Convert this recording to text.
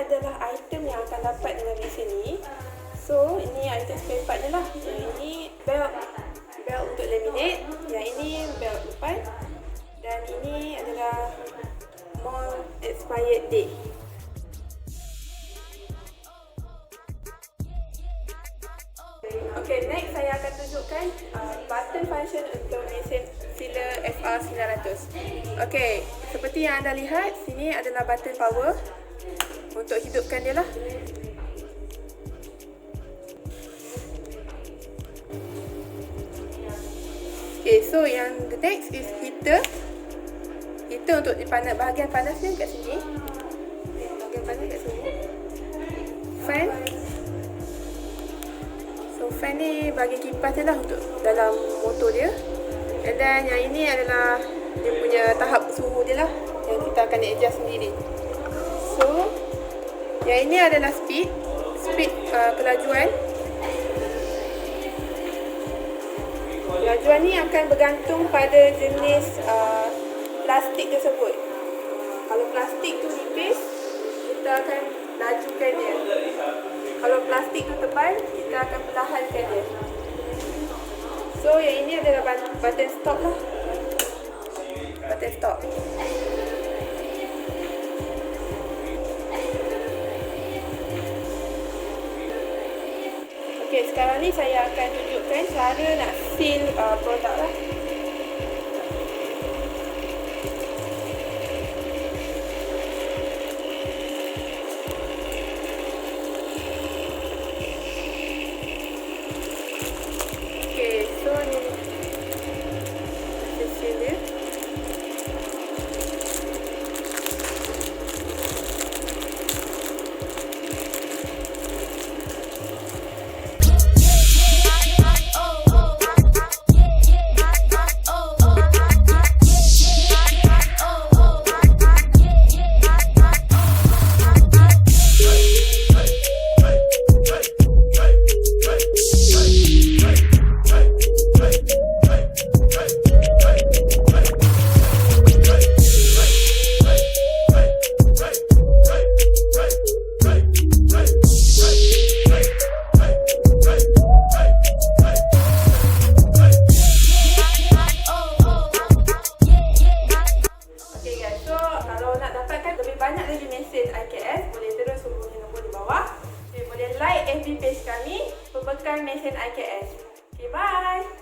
adalah item yang akan dapat dengan mesin ni. So, ini item spare part dia lah. Yang ini belt untuk laminate, yang ini belt depan, dan ini adalah more expired date. Okay, next saya akan tunjukkan button function untuk mesin sealer FR900. Okay, seperti yang anda lihat, sini adalah button power untuk hidupkan dia lah. Okay, so yang the next is heater. Heater untuk dipanas, bahagian panasnya kat sini. Bahagian panas kat sini. Fan. So fan ni bahagian kipas dia lah untuk dalam motor dia. And then yang ini adalah dia punya tahap suhu dia lah, yang kita akan adjust sendiri. So yang ini adalah speed kelajuan. Kelajuan ni akan bergantung pada jenis plastik tersebut. Kalau plastik tu nipis, kita akan lajukan dia. Kalau plastik tu tebal, kita akan perlahankan dia. So yang ini adalah button stop lah. Button stop. Okay, sekarang ni saya akan tunjukkan cara nak seal produk lah. Okay, so ni kita seal dia. Banyak lagi mesin IKS, boleh terus hubungi nombor di bawah. Boleh like FB page kami, Membekal Mesin IKS. Okay, bye!